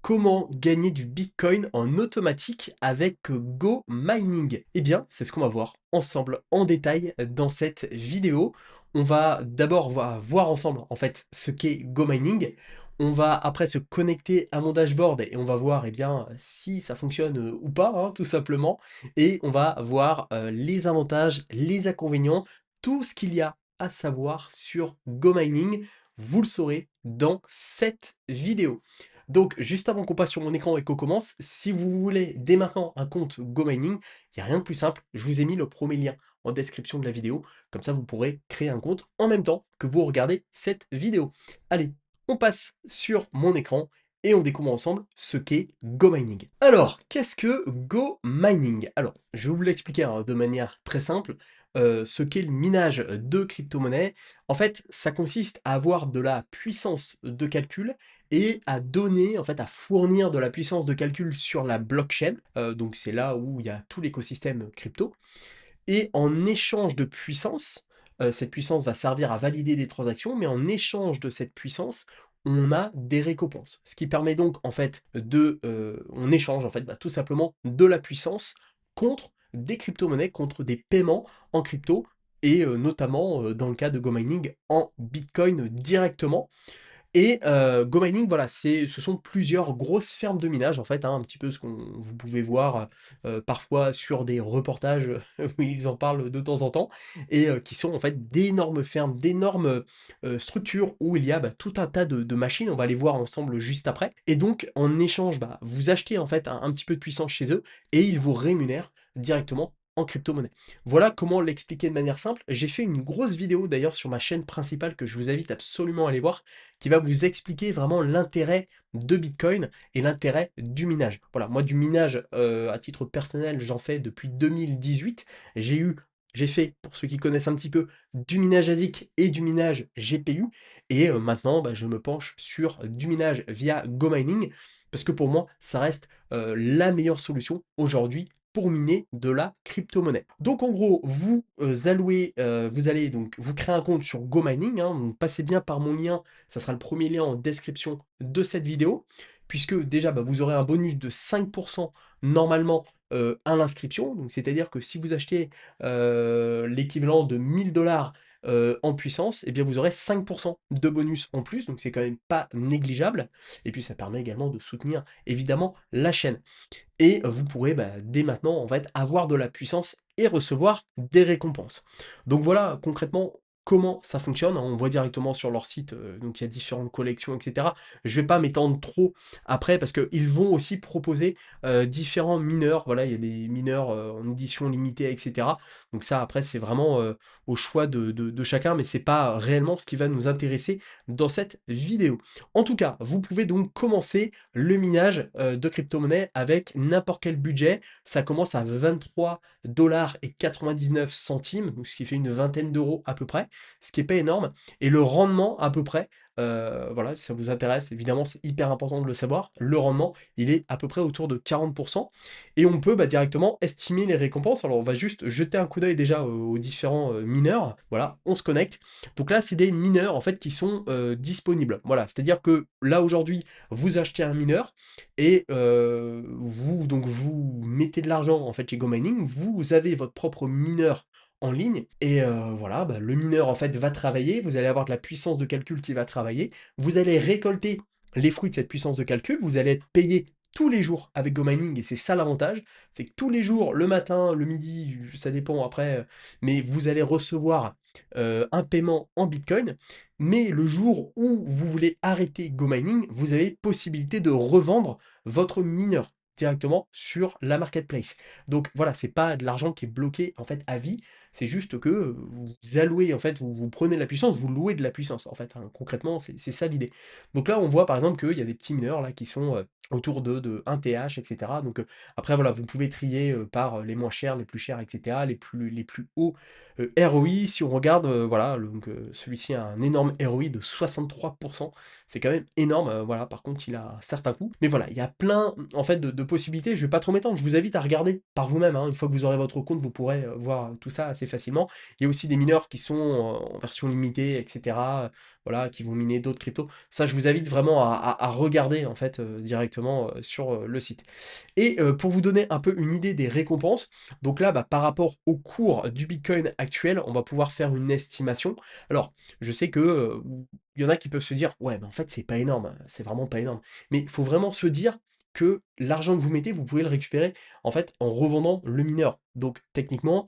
Comment gagner du Bitcoin en automatique avec Go Mining? Eh bien, c'est ce qu'on va voir ensemble en détail dans cette vidéo. On va d'abord voir ensemble en fait ce qu'est Go Mining. On va après se connecter à mon dashboard et on va voir bien si ça fonctionne ou pas, hein, tout simplement. Et on va voir les avantages, les inconvénients, tout ce qu'il y a à savoir sur Go Mining. Vous le saurez dans cette vidéo. Donc, juste avant qu'on passe sur mon écran et qu'on commence, si vous voulez dès maintenant un compte GoMining, il n'y a rien de plus simple. Je vous ai mis le premier lien en description de la vidéo. Comme ça, vous pourrez créer un compte en même temps que vous regardez cette vidéo. Allez, on passe sur mon écran et on découvre ensemble ce qu'est GoMining. Alors, qu'est-ce que GoMining? Alors, je vais vous l'expliquer hein, de manière très simple. Ce qu'est le minage de crypto-monnaies. En fait, ça consiste à avoir de la puissance de calcul et à donner, en fait, à fournir de la puissance de calcul sur la blockchain. Donc c'est là où il y a tout l'écosystème crypto. Et en échange de puissance, cette puissance va servir à valider des transactions, mais en échange de cette puissance, on a des récompenses. Ce qui permet donc, en fait, on échange, en fait, tout simplement de la puissance contre des crypto-monnaies, contre des paiements en crypto, et notamment, dans le cas de GoMining, en Bitcoin directement. Et GoMining, voilà, ce sont plusieurs grosses fermes de minage, en fait, hein, un petit peu ce qu'on vous pouvez voir, parfois sur des reportages, où ils en parlent de temps en temps et qui sont en fait d'énormes fermes, d'énormes, structures où il y a, tout un tas de machines. On va les voir ensemble juste après et donc en échange, vous achetez en fait un petit peu de puissance chez eux et ils vous rémunèrent directement en crypto-monnaie. Voilà comment l'expliquer de manière simple. J'ai fait une grosse vidéo d'ailleurs sur ma chaîne principale que je vous invite absolument à aller voir, qui va vous expliquer vraiment l'intérêt de Bitcoin et l'intérêt du minage. Voilà, moi du minage, à titre personnel, j'en fais depuis 2018. J'ai fait, pour ceux qui connaissent un petit peu, du minage ASIC et du minage GPU. Et maintenant, je me penche sur du minage via GoMining, parce que pour moi, ça reste la meilleure solution aujourd'hui pour miner de la crypto-monnaie. Donc en gros, vous allez donc vous créer un compte sur GoMining, hein, donc passez bien par mon lien, ça sera le premier lien en description de cette vidéo, puisque déjà vous aurez un bonus de 5% normalement à l'inscription, donc c'est-à-dire que si vous achetez l'équivalent de 1000 $ en puissance, et bien vous aurez 5% de bonus en plus, donc c'est quand même pas négligeable, et puis ça permet également de soutenir évidemment la chaîne. Et vous pourrez dès maintenant en fait avoir de la puissance et recevoir des récompenses. Donc voilà concrètement comment ça fonctionne. On voit directement sur leur site, donc il y a différentes collections, etc. Je vais pas m'étendre trop après parce qu'ils vont aussi proposer différents mineurs. Voilà, il y a des mineurs en édition limitée, etc. Donc ça après c'est vraiment au choix de chacun, mais c'est pas réellement ce qui va nous intéresser dans cette vidéo. En tout cas, vous pouvez donc commencer le minage de crypto-monnaie avec n'importe quel budget. Ça commence à 23,99 $, donc ce qui fait une vingtaine d'euros à peu près, ce qui est pas énorme. Et le rendement à peu près, voilà, si ça vous intéresse, évidemment c'est hyper important de le savoir, le rendement, il est à peu près autour de 40%. Et on peut directement estimer les récompenses. Alors on va juste jeter un coup d'œil déjà aux différents mineurs. Voilà, on se connecte. Donc là, c'est des mineurs en fait qui sont disponibles. Voilà, c'est-à-dire que là aujourd'hui, vous achetez un mineur et vous mettez de l'argent en fait chez GoMining, vous avez votre propre mineur en ligne et voilà, le mineur en fait va travailler, vous allez avoir de la puissance de calcul qui va travailler, vous allez récolter les fruits de cette puissance de calcul, vous allez être payé tous les jours avec GoMining et c'est ça l'avantage, c'est que tous les jours, le matin, le midi, ça dépend après, mais vous allez recevoir un paiement en Bitcoin, mais le jour où vous voulez arrêter GoMining, vous avez possibilité de revendre votre mineur directement sur la marketplace. Donc voilà, c'est pas de l'argent qui est bloqué en fait à vie, c'est juste que vous allouez en fait, vous prenez de la puissance, vous louez de la puissance en fait, hein. Concrètement, c'est ça l'idée. Donc là, on voit par exemple qu'il y a des petits mineurs là qui sont autour de 1 TH, etc. Donc après voilà, vous pouvez trier par les moins chers, les plus chers, etc. Les plus hauts ROI. Si on regarde, voilà, donc celui-ci a un énorme ROI de 63%. C'est quand même énorme. Voilà, par contre, il a un certain coût. Mais voilà, il y a plein en fait de possibilités. Je vais pas trop m'étendre. Je vous invite à regarder par vous-même, hein. Une fois que vous aurez votre compte, vous pourrez voir tout ça assez assez facilement. Il y a aussi des mineurs qui sont en version limitée, etc. Voilà, qui vont miner d'autres cryptos. Ça, je vous invite vraiment à regarder en fait directement sur le site. Et pour vous donner un peu une idée des récompenses, donc là, par rapport au cours du Bitcoin actuel, on va pouvoir faire une estimation. Alors, je sais que il y en a qui peuvent se dire, ouais, mais en fait, c'est pas énorme, hein, c'est vraiment pas énorme. Mais il faut vraiment se dire que l'argent que vous mettez, vous pouvez le récupérer en fait en revendant le mineur. Donc techniquement,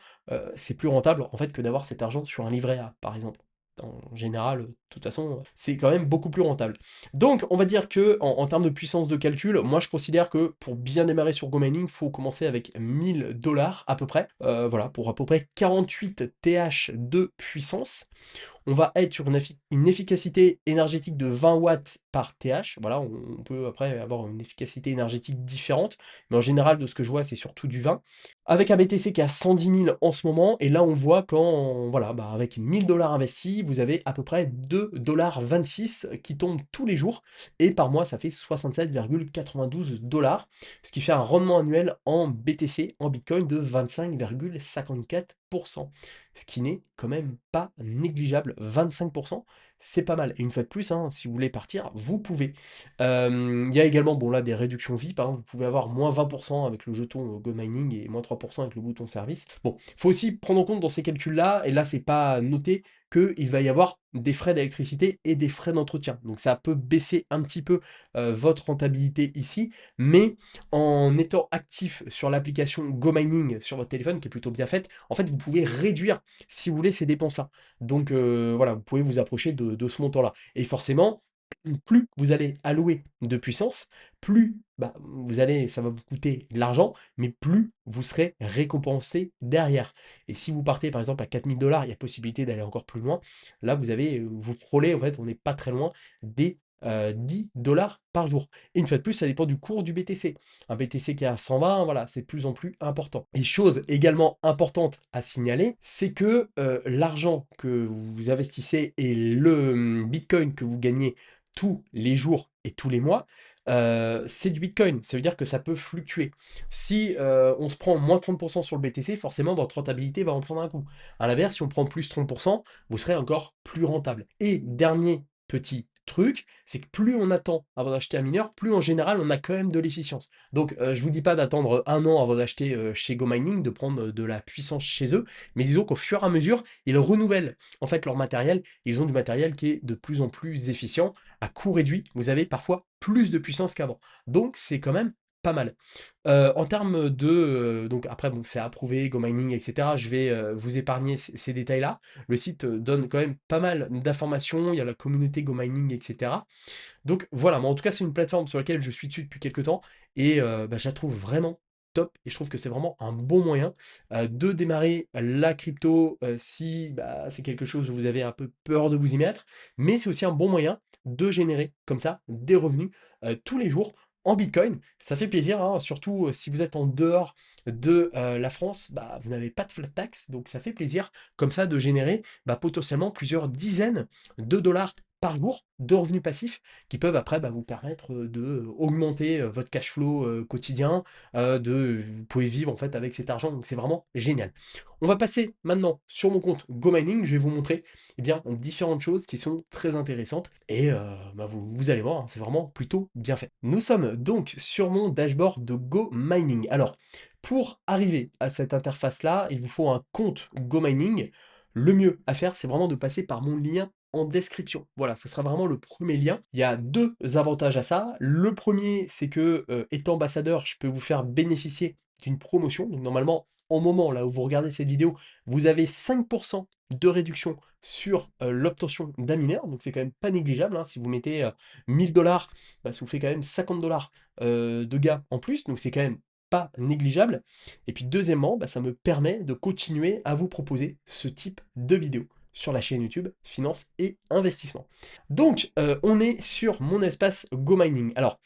c'est plus rentable en fait que d'avoir cet argent sur un livret A, par exemple. En général, de toute façon, c'est quand même beaucoup plus rentable. Donc, on va dire que en termes de puissance de calcul, moi je considère que pour bien démarrer sur GoMining, il faut commencer avec 1000 $ à peu près. Voilà, pour à peu près 48 TH de puissance. On va être sur une efficacité énergétique de 20 watts par TH. Voilà, on peut après avoir une efficacité énergétique différente, mais en général, de ce que je vois, c'est surtout du 20. Avec un BTC qui est à 110 000 en ce moment, et là on voit quand, voilà, avec 1000 $ investis, vous avez à peu près 2,26 $ qui tombent tous les jours, et par mois ça fait 67,92 $, ce qui fait un rendement annuel en BTC, en Bitcoin, de 25,54%, ce qui n'est quand même pas négligeable. 25%, c'est pas mal. Et une fois de plus, hein, si vous voulez partir, vous pouvez. Il y a également, bon là, des réductions VIP, hein, vous pouvez avoir moins 20% avec le jeton Go Mining et moins 3% avec le bouton service. Bon, il faut aussi prendre en compte dans ces calculs-là, et là, c'est pas noté, qu'il va y avoir des frais d'électricité et des frais d'entretien. Donc ça peut baisser un petit peu votre rentabilité ici, mais en étant actif sur l'application Go Mining sur votre téléphone, qui est plutôt bien faite, en fait, vous pouvez réduire, si vous voulez, ces dépenses-là. Donc voilà, vous pouvez vous approcher de ce montant-là. Et forcément, plus vous allez allouer de puissance, plus ça va vous coûter de l'argent, mais plus vous serez récompensé derrière. Et si vous partez par exemple à 4000 $, il y a possibilité d'aller encore plus loin. Là, vous frôlez, en fait, on n'est pas très loin des 10 $ par jour. Et une fois de plus, ça dépend du cours du BTC. Un BTC qui est à 120, voilà, c'est de plus en plus important. Et chose également importante à signaler, c'est que l'argent que vous investissez et le Bitcoin que vous gagnez tous les jours et tous les mois, c'est du Bitcoin. Ça veut dire que ça peut fluctuer. Si on se prend moins 30% sur le BTC, forcément votre rentabilité va en prendre un coup. À l'inverse, si on prend plus 30%, vous serez encore plus rentable. Et dernier petit truc, c'est que plus on attend avant d'acheter un mineur, plus en général on a quand même de l'efficience. Donc je vous dis pas d'attendre un an avant d'acheter chez GoMining, de prendre de la puissance chez eux, mais disons qu'au fur et à mesure, ils renouvellent en fait leur matériel. Ils ont du matériel qui est de plus en plus efficient à coût réduit. Vous avez parfois plus de puissance qu'avant. Donc c'est quand même pas mal. En termes de, donc après, bon, c'est approuvé, Go Mining, etc. Je vais vous épargner ces détails-là. Le site donne quand même pas mal d'informations. Il y a la communauté Go Mining, etc. Donc voilà, mais en tout cas, c'est une plateforme sur laquelle je suis dessus depuis quelques temps, et je la trouve vraiment top, et je trouve que c'est vraiment un bon moyen de démarrer la crypto si c'est quelque chose où vous avez un peu peur de vous y mettre, mais c'est aussi un bon moyen de générer comme ça des revenus tous les jours en Bitcoin. Ça fait plaisir, hein, surtout si vous êtes en dehors de la France, vous n'avez pas de flat tax, donc ça fait plaisir comme ça de générer potentiellement plusieurs dizaines de dollars par jour de revenus passifs qui peuvent après vous permettre de augmenter votre cash flow quotidien, vous pouvez vivre en fait avec cet argent, donc c'est vraiment génial. On va passer maintenant sur mon compte GoMining, je vais vous montrer différentes choses qui sont très intéressantes, et vous allez voir, hein, c'est vraiment plutôt bien fait. Nous sommes donc sur mon dashboard de GoMining. Alors, pour arriver à cette interface-là, il vous faut un compte GoMining. Le mieux à faire, c'est vraiment de passer par mon lien en description. Voilà, ça sera vraiment le premier lien. Il y a deux avantages à ça. Le premier, c'est que étant ambassadeur, je peux vous faire bénéficier d'une promotion. Donc normalement, au moment là où vous regardez cette vidéo, vous avez 5% de réduction sur l'obtention d'un mineur. Donc c'est quand même pas négligeable, hein. Si vous mettez 1000 $, ça vous fait quand même 50 $ de gain en plus. Donc c'est quand même pas négligeable. Et puis deuxièmement, ça me permet de continuer à vous proposer ce type de vidéo sur la chaîne YouTube Finance et Investissement. Donc, on est sur mon espace GoMining. Alors,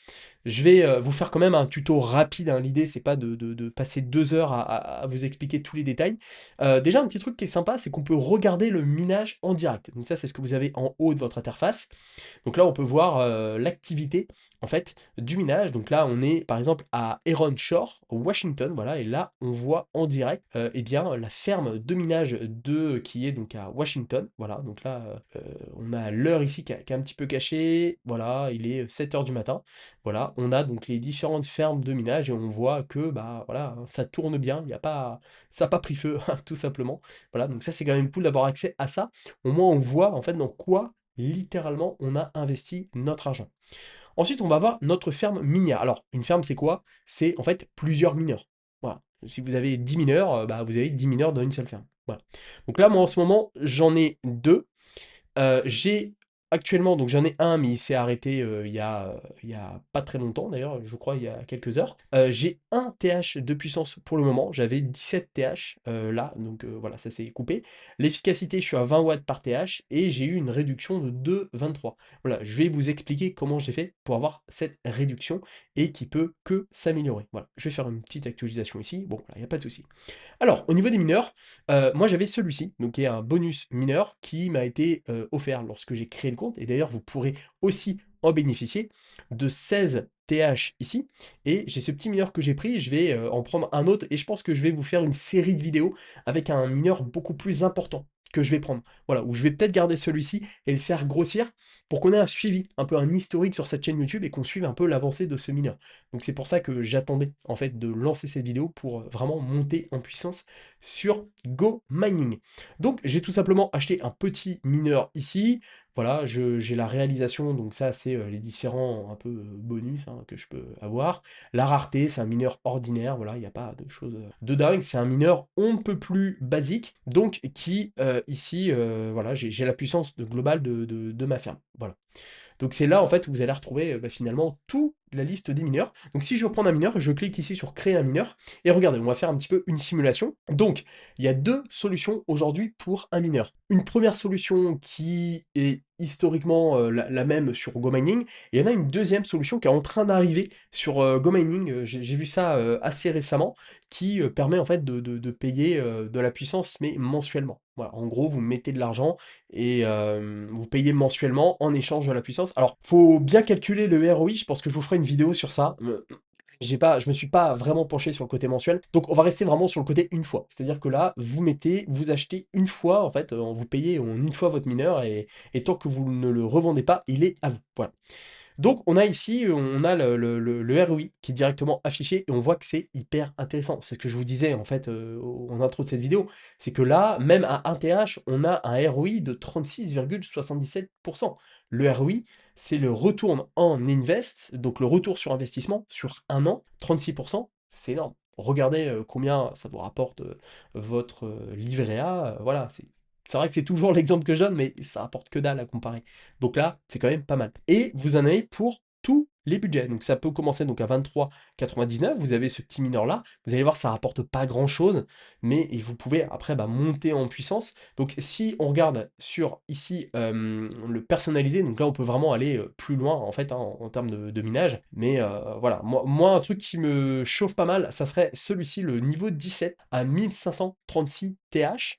je vais vous faire quand même un tuto rapide, hein. L'idée, c'est pas de passer 2 heures à vous expliquer tous les détails. Déjà, un petit truc qui est sympa, c'est qu'on peut regarder le minage en direct. Donc ça, c'est ce que vous avez en haut de votre interface. Donc là, on peut voir l'activité en fait, du minage. Donc là, on est par exemple à Heron Shore, au Washington, voilà, et là, on voit en direct, eh bien, la ferme de minage qui est donc à Washington. Voilà, donc là, on a l'heure ici qui est un petit peu cachée. Voilà, il est 7 heures du matin. Voilà, on a donc les différentes fermes de minage et on voit que, bah, voilà, hein, ça tourne bien, il y a pas, ça n'a pas pris feu, tout simplement. Voilà, donc ça, c'est quand même cool d'avoir accès à ça. Au moins, on voit en fait dans quoi littéralement on a investi notre argent. Ensuite, on va voir notre ferme minière. Alors, une ferme, c'est quoi? C'est en fait plusieurs mineurs. Voilà. Si vous avez 10 mineurs, bah, vous avez 10 mineurs dans une seule ferme. Voilà. Donc là, moi, en ce moment, j'en ai deux. J'ai actuellement, donc j'en ai un, mais il s'est arrêté il y a pas très longtemps, d'ailleurs, je crois il y a quelques heures. J'ai un TH de puissance pour le moment, j'avais 17 TH là, donc voilà, ça s'est coupé. L'efficacité, je suis à 20 watts par TH et j'ai eu une réduction de 2,23. Voilà, je vais vous expliquer comment j'ai fait pour avoir cette réduction et qui peut que s'améliorer. Voilà, je vais faire une petite actualisation ici. Bon, là, il n'y a pas de souci. Alors, au niveau des mineurs, moi j'avais celui-ci, donc qui est un bonus mineur qui m'a été offert lorsque j'ai créé le compte. Et d'ailleurs, vous pourrez aussi en bénéficier de 16 TH ici. Et j'ai ce petit mineur que j'ai pris, je vais en prendre un autre. Et je pense que je vais vous faire une série de vidéos avec un mineur beaucoup plus important que je vais prendre. Voilà, où je vais peut-être garder celui-ci et le faire grossir pour qu'on ait un suivi, un peu un historique sur cette chaîne YouTube et qu'on suive un peu l'avancée de ce mineur. Donc c'est pour ça que j'attendais en fait de lancer cette vidéo pour vraiment monter en puissance sur Go Mining. Donc j'ai tout simplement acheté un petit mineur ici. Voilà, j'ai la réalisation, donc ça c'est les différents un peu bonus hein, que je peux avoir. La rareté, c'est un mineur ordinaire, voilà, il n'y a pas de choses de dingue. C'est un mineur on ne peut plus basique, donc qui ici, voilà, j'ai la puissance globale de ma ferme. Voilà. Donc c'est là en fait où vous allez retrouver bah, finalement toute la liste des mineurs. Donc si je veux prendre un mineur, je clique ici sur créer un mineur. Et regardez, on va faire un petit peu une simulation. Donc il y a deux solutions aujourd'hui pour un mineur. Une première solution qui est historiquement la même sur GoMining. Et il y en a une deuxième solution qui est en train d'arriver sur GoMining. J'ai vu ça assez récemment, qui permet en fait de payer de la puissance, mais mensuellement. Voilà, en gros, vous mettez de l'argent et vous payez mensuellement en échange de la puissance. Alors, faut bien calculer le ROI, je pense que je vous ferai une vidéo sur ça. Je me suis pas vraiment penché sur le côté mensuel, donc on va rester vraiment sur le côté une fois. C'est-à-dire que là, vous achetez une fois, en fait, vous payez en une fois votre mineur, et tant que vous ne le revendez pas, il est à vous. Voilà. Donc on a ici, on a le ROI qui est directement affiché et on voit que c'est hyper intéressant. C'est ce que je vous disais en fait en intro de cette vidéo, c'est que là, même à 1 TH, on a un ROI de 36,77%. Le ROI, c'est le retour en invest, donc le retour sur investissement sur un an, 36%, c'est énorme. Regardez combien ça vous rapporte votre livret A, voilà, c'est vrai que c'est toujours l'exemple que je donne, mais ça rapporte que dalle à comparer. Donc là, c'est quand même pas mal. Et vous en avez pour tous les budgets. Donc ça peut commencer donc à 23,99. Vous avez ce petit mineur là. Vous allez voir, ça rapporte pas grand chose, mais et vous pouvez après bah, monter en puissance. Donc si on regarde sur ici le personnalisé, donc là on peut vraiment aller plus loin en fait hein, en termes de minage. Mais voilà, moi un truc qui me chauffe pas mal, ça serait celui-ci, le niveau 17 à 1536 TH.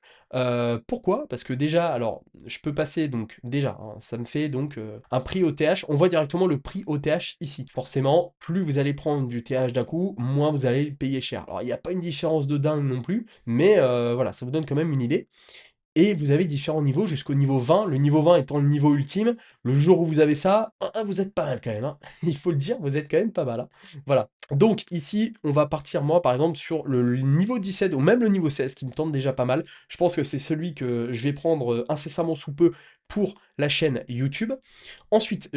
Pourquoi? Parce que déjà, alors, je peux passer donc déjà, hein, ça me fait donc un prix au TH. On voit directement le prix au TH ici. Forcément, plus vous allez prendre du TH d'un coup, moins vous allez le payer cher. Alors, il n'y a pas une différence de dingue non plus, mais voilà, ça vous donne quand même une idée. Et vous avez différents niveaux jusqu'au niveau 20. Le niveau 20 étant le niveau ultime. Le jour où vous avez ça, vous êtes pas mal quand même, hein. Il faut le dire, vous êtes quand même pas mal, hein. Voilà. Donc ici, on va partir, moi, par exemple, sur le niveau 17 ou même le niveau 16, qui me tente déjà pas mal. Je pense que c'est celui que je vais prendre incessamment sous peu pour la chaîne YouTube. Ensuite,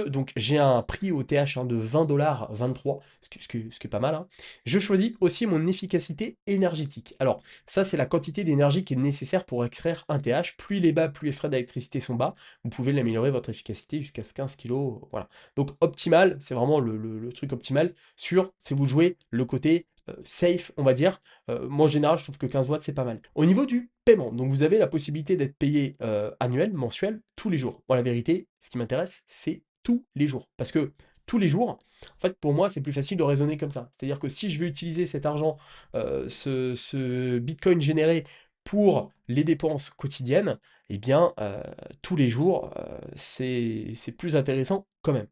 donc j'ai un prix au TH hein, de 20 $, 23, ce qui est pas mal, hein. Je choisis aussi mon efficacité énergétique. Alors, ça, c'est la quantité d'énergie qui est nécessaire pour extraire un TH. Plus il est bas, plus les frais d'électricité sont bas. Vous pouvez l'améliorer votre efficacité jusqu'à 15 kg. Voilà. Donc optimal, c'est vraiment le truc optimal sur si vous jouez le côté safe, on va dire. Moi, en général, je trouve que 15 watts, c'est pas mal. Au niveau du paiement, donc vous avez la possibilité d'être payé annuel, mensuel, tous les jours. Moi, la vérité, ce qui m'intéresse, c'est tous les jours. Parce que tous les jours, en fait, pour moi, c'est plus facile de raisonner comme ça. C'est-à-dire que si je veux utiliser cet argent, ce Bitcoin généré pour les dépenses quotidiennes, eh bien, tous les jours, c'est plus intéressant quand même.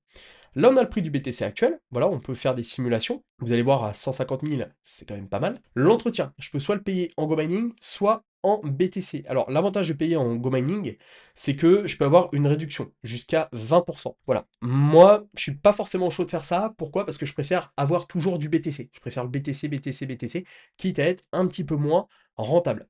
Là, on a le prix du BTC actuel. Voilà, on peut faire des simulations. Vous allez voir à 150 000, c'est quand même pas mal. L'entretien, je peux soit le payer en Go Mining, soit en BTC. Alors, l'avantage de payer en Go Mining, c'est que je peux avoir une réduction jusqu'à 20%. Voilà. Moi, je suis pas forcément chaud de faire ça. Pourquoi? Parce que je préfère avoir toujours du BTC. Je préfère le BTC, BTC, BTC, quitte à être un petit peu moins rentable.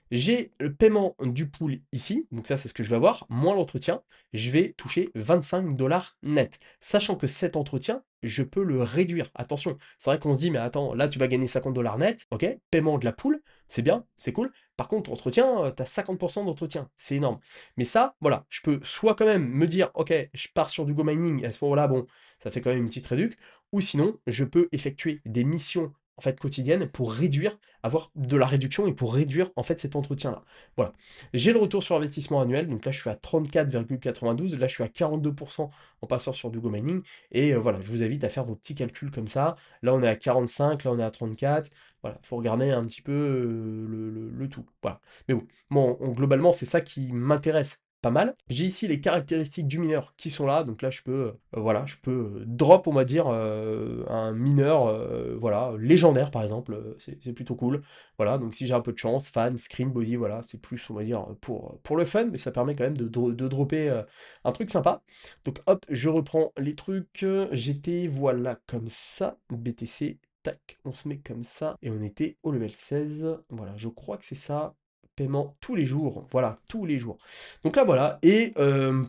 J'ai le paiement du pool ici, donc ça c'est ce que je vais avoir, moins l'entretien, je vais toucher 25 dollars net. Sachant que cet entretien, je peux le réduire. Attention, c'est vrai qu'on se dit, mais attends, là tu vas gagner 50 dollars net, ok, paiement de la pool, c'est bien, c'est cool. Par contre, entretien, tu as 50% d'entretien, c'est énorme. Mais ça, voilà, je peux soit quand même me dire, ok, je pars sur du Go Mining, à ce moment-là, bon, ça fait quand même une petite réduc, ou sinon, je peux effectuer des missions en fait quotidiennes pour réduire avoir de la réduction et pour réduire en fait cet entretien-là. Voilà. J'ai le retour sur investissement annuel, donc là je suis à 34,92, là je suis à 42% en passant sur du Go Mining, et voilà, je vous invite à faire vos petits calculs comme ça. Là on est à 45, là on est à 34, voilà, il faut regarder un petit peu le tout. Voilà. Mais bon, globalement c'est ça qui m'intéresse pas mal. J'ai ici les caractéristiques du mineur qui sont là, donc là je peux, voilà, je peux drop, on va dire, un mineur, voilà, légendaire par exemple, c'est plutôt cool. Voilà, donc si j'ai un peu de chance, fan, screen, body, voilà, c'est plus, on va dire, pour le fun, mais ça permet quand même de dropper un truc sympa. Donc hop, je reprends les trucs, j'étais, voilà, comme ça, BTC, tac, on se met comme ça, et on était au level 16, voilà, je crois que c'est ça, paiement tous les jours, voilà, tous les jours. Donc là, voilà, et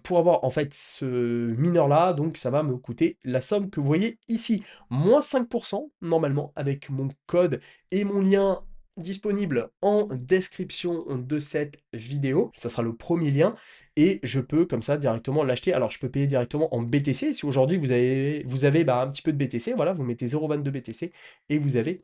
pour avoir, en fait, ce mineur-là, donc ça va me coûter la somme que vous voyez ici, moins 5%, normalement, avec mon code et mon lien disponible en description de cette vidéo. Ça sera le premier lien et je peux comme ça directement l'acheter. Alors je peux payer directement en BTC. Si aujourd'hui vous avez bah, un petit peu de BTC, voilà, vous mettez 0,22 BTC et vous avez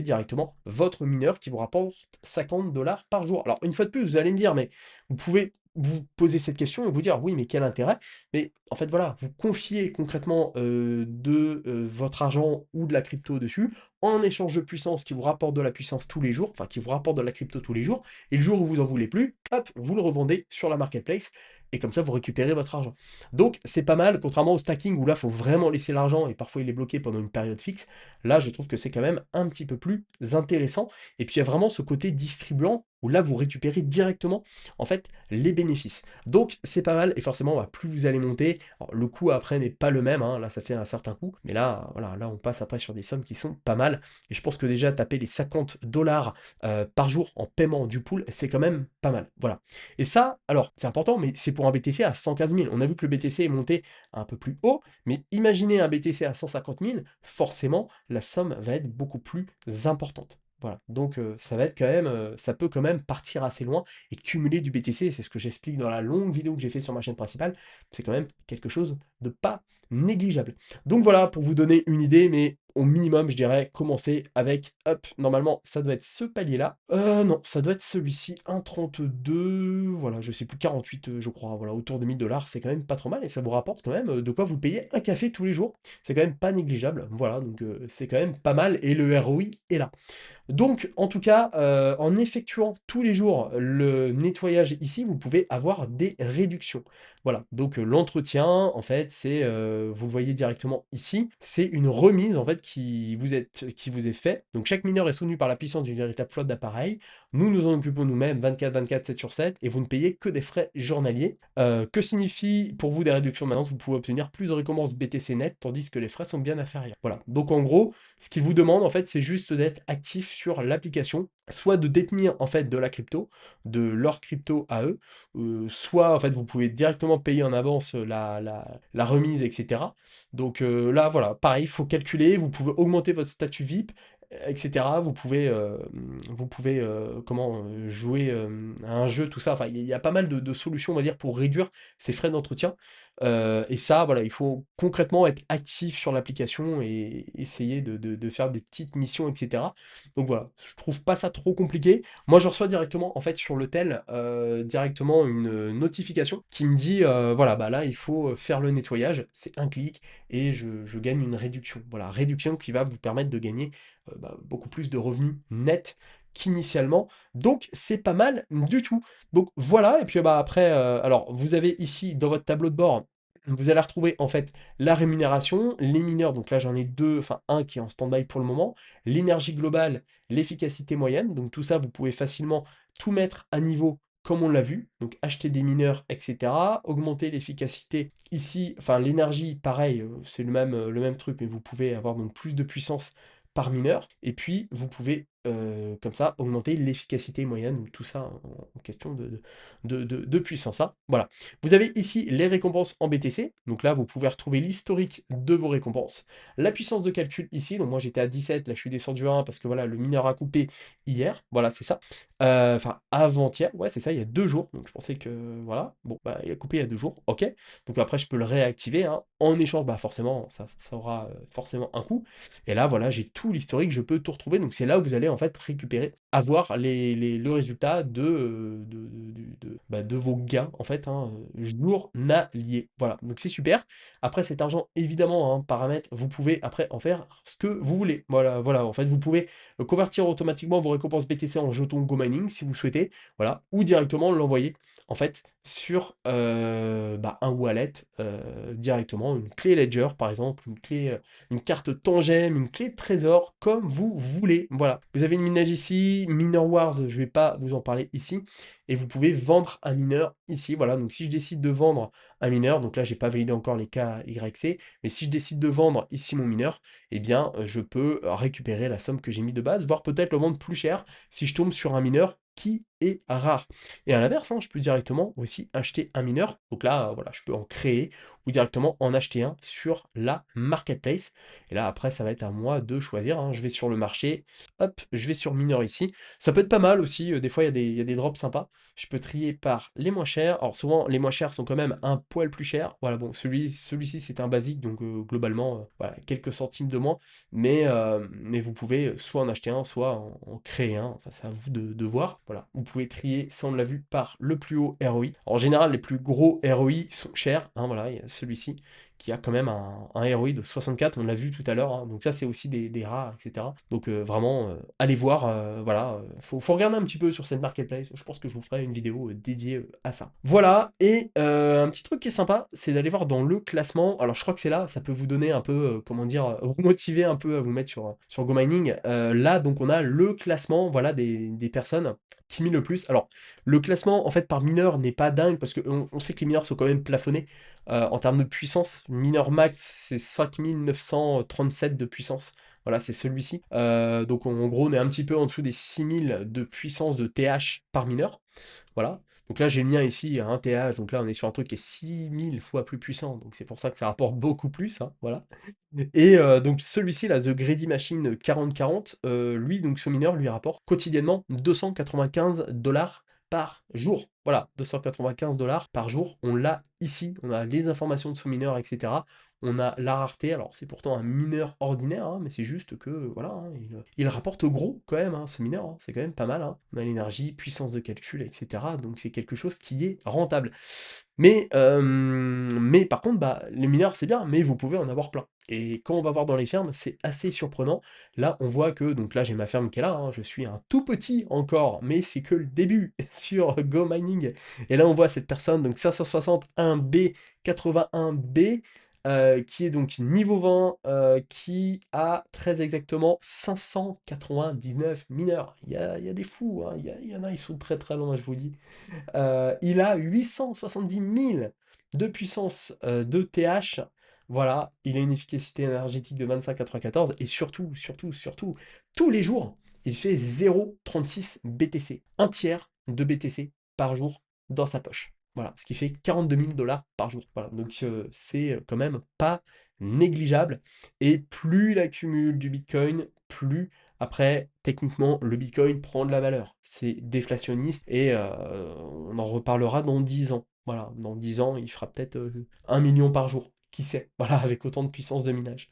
directement votre mineur qui vous rapporte 50 dollars par jour. Alors une fois de plus, vous allez me dire, mais vous pouvez vous poser cette question et vous dire, oui, mais quel intérêt? Mais en fait, voilà, vous confiez concrètement votre argent ou de la crypto dessus en échange de puissance qui vous rapporte de la puissance tous les jours, enfin qui vous rapporte de la crypto tous les jours, et le jour où vous en voulez plus, hop, vous le revendez sur la marketplace, et comme ça vous récupérez votre argent. Donc c'est pas mal, contrairement au stacking où là il faut vraiment laisser l'argent et parfois il est bloqué pendant une période fixe, là je trouve que c'est quand même un petit peu plus intéressant, et puis il y a vraiment ce côté distribuant où là vous récupérez directement en fait les bénéfices. Donc c'est pas mal, et forcément bah, plus vous allez monter, alors, le coût après n'est pas le même, hein, là ça fait un certain coût, mais là voilà, là on passe après sur des sommes qui sont pas mal, et je pense que déjà taper les 50 dollars par jour en paiement du pool, c'est quand même pas mal. Voilà. Et ça, alors, c'est important, mais c'est pour un BTC à 115 000. On a vu que le BTC est monté un peu plus haut, mais imaginez un BTC à 150 000, forcément, la somme va être beaucoup plus importante. Voilà, donc ça va être quand même, ça peut quand même partir assez loin et cumuler du BTC, c'est ce que j'explique dans la longue vidéo que j'ai fait sur ma chaîne principale, c'est quand même quelque chose de pas négligeable. Donc voilà, pour vous donner une idée, mais au minimum, je dirais, commencer avec, hop, normalement, ça doit être ce palier-là. Non, ça doit être celui-ci, 1,32, voilà, je sais plus, 48, je crois, voilà, autour de 1000 dollars, c'est quand même pas trop mal, et ça vous rapporte quand même de quoi vous payer un café tous les jours. C'est quand même pas négligeable, voilà, donc c'est quand même pas mal, et le ROI est là. Donc, en tout cas, en effectuant tous les jours le nettoyage ici, vous pouvez avoir des réductions. Voilà, donc l'entretien, en fait, c'est, vous le voyez directement ici, c'est une remise, en fait, qui vous est fait. Donc chaque mineur est soutenu par la puissance d'une véritable flotte d'appareils. Nous nous en occupons nous-mêmes 24/24, 7 sur 7, et vous ne payez que des frais journaliers. Que signifie pour vous des réductions? Maintenant, vous pouvez obtenir plus de récompenses BTC net, tandis que les frais sont bien inférieurs. Voilà, donc en gros, ce qu'ils vous demandent, en fait, c'est juste d'être actif sur l'application, soit de détenir, en fait, de la crypto, de leur crypto à eux, soit, en fait, vous pouvez directement payer en avance la remise, etc. Donc là, voilà, pareil, il faut calculer, vous pouvez augmenter votre statut VIP, etc. Vous pouvez comment jouer à un jeu, tout ça. Enfin, il y a pas mal de solutions, on va dire, pour réduire ces frais d'entretien. Et ça, voilà, il faut concrètement être actif sur l'application et essayer de faire des petites missions, etc. Donc voilà, je trouve pas ça trop compliqué. Moi, je reçois directement, en fait, sur le tel, directement une notification qui me dit, voilà, bah là, il faut faire le nettoyage. C'est un clic et je gagne une réduction. Voilà, réduction qui va vous permettre de gagner bah, beaucoup plus de revenus nets qu'initialement. Donc, c'est pas mal du tout. Donc voilà, et puis bah, après, alors vous avez ici dans votre tableau de bord vous allez retrouver en fait la rémunération, les mineurs, donc là j'en ai deux, enfin un qui est en stand-by pour le moment, l'énergie globale, l'efficacité moyenne, donc tout ça vous pouvez facilement tout mettre à niveau comme on l'a vu, donc acheter des mineurs, etc. Augmenter l'efficacité ici, enfin l'énergie, pareil, c'est le même truc, mais vous pouvez avoir donc plus de puissance par mineur, et puis vous pouvez comme ça augmenter l'efficacité moyenne, donc tout ça en question de puissance. Hein. Voilà. Vous avez ici les récompenses en BTC, donc là vous pouvez retrouver l'historique de vos récompenses, la puissance de calcul ici, donc moi j'étais à 17, là je suis descendu à 1 parce que voilà, le mineur a coupé hier, voilà c'est ça, enfin avant-hier, ouais c'est ça, il y a 2 jours, donc je pensais que voilà, bon bah il a coupé il y a 2 jours, ok, donc après je peux le réactiver, hein. En échange, bah forcément ça aura forcément un coût, et là voilà, j'ai tout l'historique, je peux tout retrouver, donc c'est là où vous allez en fait récupérer, avoir le résultat de vos gains, en fait, hein, journaliers. Voilà, donc c'est super. Après, cet argent, évidemment, hein, paramètres, vous pouvez après en faire ce que vous voulez. Voilà, voilà, en fait, vous pouvez convertir automatiquement vos récompenses BTC en jetons Go Mining, si vous souhaitez, voilà, ou directement l'envoyer, en fait, sur un wallet, directement, une clé Ledger, par exemple, une clé, une carte Tangem, une clé de trésor, comme vous voulez. Voilà. Vous avez une minage ici, Miner Wars, je ne vais pas vous en parler ici, et vous pouvez vendre un mineur ici. Voilà, donc si je décide de vendre un mineur, donc là, j'ai pas validé encore les KYC, mais si je décide de vendre ici mon mineur, eh bien, je peux récupérer la somme que j'ai mis de base, voire peut-être le vendre plus cher si je tombe sur un mineur qui est rare. Et à l'inverse, hein, je peux directement aussi acheter un mineur. Donc là, voilà, je peux en créer ou directement en acheter un sur la marketplace. Et là, après, ça va être à moi de choisir. Hein. Je vais sur le marché, hop, je vais sur mineur ici. Ça peut être pas mal aussi. Des fois, il y a des drops sympas. Je peux trier par les moins chers. Alors souvent, les moins chers sont quand même un poil plus chers. Voilà, bon, celui-ci, c'est un basique, donc globalement, voilà, quelques centimes de moins. Mais vous pouvez soit en acheter un, soit en créer un. Enfin, c'est à vous de voir. Voilà, vous pouvez trier, ça on l'a vu, par le plus haut ROI. En général, les plus gros ROI sont chers. Hein, voilà, il y a celui-ci qui a quand même un ROI de 64, on l'a vu tout à l'heure, hein. Donc ça c'est aussi des rares, etc. Donc vraiment, allez voir, voilà, faut regarder un petit peu sur cette marketplace, je pense que je vous ferai une vidéo dédiée à ça. Voilà, et un petit truc qui est sympa, c'est d'aller voir dans le classement, alors je crois que c'est là, ça peut vous donner un peu, comment dire, vous motiver un peu à vous mettre sur Go Mining. Là, donc on a le classement, voilà, des personnes qui minent le plus. Alors, le classement, en fait, par mineur n'est pas dingue, parce qu'on sait que les mineurs sont quand même plafonnés, en termes de puissance, mineur max, c'est 5937 de puissance. Voilà, c'est celui-ci. Donc en gros, on est un petit peu en dessous des 6000 de puissance de TH par mineur. Voilà. Donc là, j'ai le mien ici à 1 TH. Donc là, on est sur un truc qui est 6000 fois plus puissant. Donc c'est pour ça que ça rapporte beaucoup plus. Hein, voilà. Et donc celui-ci, là, The Greedy Machine 4040, lui, donc ce mineur, lui rapporte quotidiennement 295 dollars par jour. Voilà, 295 dollars par jour. On l'a ici, on a les informations de ce mineur, etc. On a la rareté, alors c'est pourtant un mineur ordinaire, hein, mais c'est juste que, voilà, hein, il rapporte gros quand même, hein, ce mineur, hein, c'est quand même pas mal. Hein. On a l'énergie, puissance de calcul, etc. Donc c'est quelque chose qui est rentable. Mais par contre, bah, les mineurs, c'est bien, mais vous pouvez en avoir plein. Et quand on va voir dans les fermes, c'est assez surprenant. Là, on voit que, donc là, j'ai ma ferme qui est là, hein, je suis un tout petit encore, mais c'est que le début sur Go Mining. Et là, on voit cette personne, donc 561B, 81B, qui est donc niveau 20, qui a très exactement 599 mineurs. Il y a des fous, hein, il y en a, ils sont très très loin, je vous dis. Il a 870 000 de puissance de TH. Voilà, il a une efficacité énergétique de 25,94 et surtout, surtout, surtout, tous les jours, il fait 0,36 BTC, un tiers de BTC par jour dans sa poche. Voilà, ce qui fait 42 000 dollars par jour. Voilà, donc c'est quand même pas négligeable. Et plus il accumule du Bitcoin, plus après, techniquement, le Bitcoin prend de la valeur. C'est déflationniste et on en reparlera dans 10 ans. Voilà, dans 10 ans, il fera peut-être 1 million par jour. Qui sait? Voilà, avec autant de puissance de minage.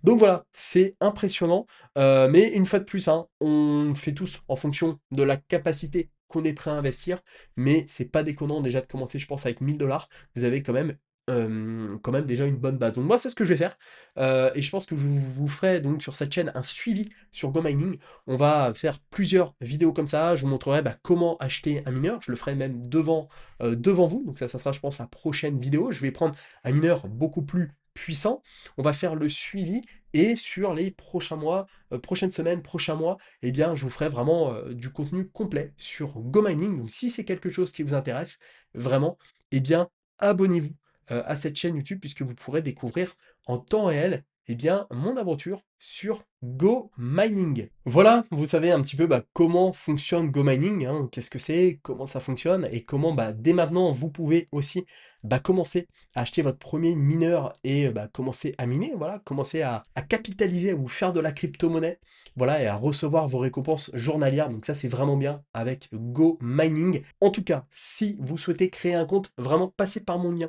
Donc voilà, c'est impressionnant. Mais une fois de plus, hein, on fait tous en fonction de la capacité qu'on est prêt à investir. Mais c'est pas déconnant déjà de commencer, je pense, avec 1000 dollars. Vous avez quand même quand même déjà une bonne base. Donc moi, c'est ce que je vais faire, et je pense que je vous ferai donc sur cette chaîne un suivi sur Go Mining. On va faire plusieurs vidéos comme ça, je vous montrerai, bah, comment acheter un mineur. Je le ferai même devant vous, donc ça sera je pense la prochaine vidéo. Je vais prendre un mineur beaucoup plus puissant, on va faire le suivi et sur les prochains mois, prochaines semaines, prochains mois, eh bien je vous ferai vraiment, du contenu complet sur Go Mining. Donc si c'est quelque chose qui vous intéresse vraiment, eh bien abonnez-vous à cette chaîne YouTube puisque vous pourrez découvrir en temps réel, eh bien, mon aventure sur Go Mining. Voilà, vous savez un petit peu, bah, comment fonctionne Go Mining, hein, qu'est-ce que c'est, comment ça fonctionne et comment, bah, dès maintenant vous pouvez aussi, bah, commencer à acheter votre premier mineur et bah, commencer à miner, voilà, commencer à capitaliser, à vous faire de la crypto-monnaie, voilà, et à recevoir vos récompenses journalières. Donc ça, c'est vraiment bien avec Go Mining. En tout cas, si vous souhaitez créer un compte, vraiment passez par mon lien.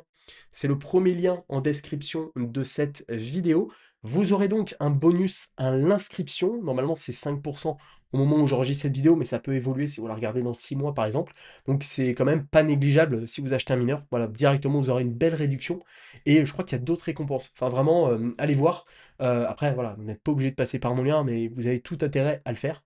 C'est le premier lien en description de cette vidéo. Vous aurez donc un bonus à l'inscription. Normalement, c'est 5% au moment où j'enregistre cette vidéo, mais ça peut évoluer si vous la regardez dans 6 mois, par exemple. Donc, c'est quand même pas négligeable si vous achetez un mineur. Voilà, directement, vous aurez une belle réduction. Et je crois qu'il y a d'autres récompenses. Enfin, vraiment, allez voir. Après, voilà, vous n'êtes pas obligé de passer par mon lien, mais vous avez tout intérêt à le faire,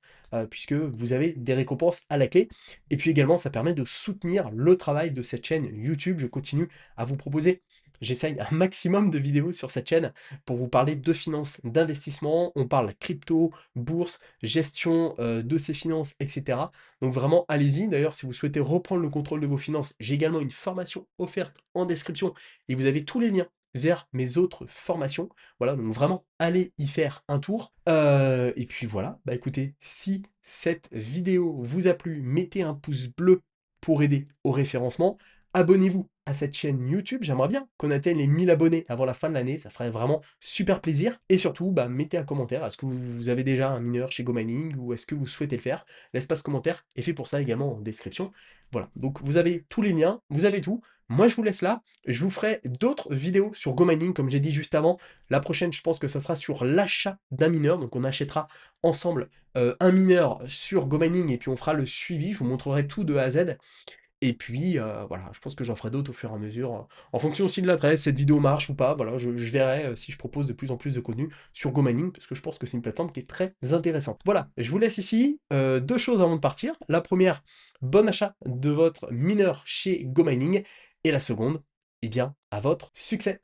puisque vous avez des récompenses à la clé. Et puis également, ça permet de soutenir le travail de cette chaîne YouTube. Je continue à vous proposer, j'essaye un maximum de vidéos sur cette chaîne pour vous parler de finances, d'investissement. On parle crypto, bourse, gestion de ses finances, etc. Donc vraiment, allez-y. D'ailleurs, si vous souhaitez reprendre le contrôle de vos finances, j'ai également une formation offerte en description et vous avez tous les liens vers mes autres formations. Voilà, donc vraiment, allez y faire un tour. Et puis voilà, bah écoutez, si cette vidéo vous a plu, mettez un pouce bleu pour aider au référencement. Abonnez-vous à cette chaîne YouTube, j'aimerais bien qu'on atteigne les 1000 abonnés avant la fin de l'année, ça ferait vraiment super plaisir. Et surtout, bah, mettez un commentaire, est-ce que vous avez déjà un mineur chez GoMining ou est-ce que vous souhaitez le faire? L'espace commentaire est fait pour ça également en description. Voilà, donc vous avez tous les liens, vous avez tout. Moi je vous laisse là, je vous ferai d'autres vidéos sur GoMining comme j'ai dit juste avant. La prochaine, je pense que ça sera sur l'achat d'un mineur, donc on achètera ensemble un mineur sur GoMining et puis on fera le suivi, je vous montrerai tout de A à Z. Et puis, voilà, je pense que j'en ferai d'autres au fur et à mesure, en fonction aussi de l'adresse, cette vidéo marche ou pas, voilà, je verrai, si je propose de plus en plus de contenu sur GoMining, parce que je pense que c'est une plateforme qui est très intéressante. Voilà, je vous laisse ici, 2 choses avant de partir. La première, bon achat de votre mineur chez GoMining et la seconde, eh bien, à votre succès!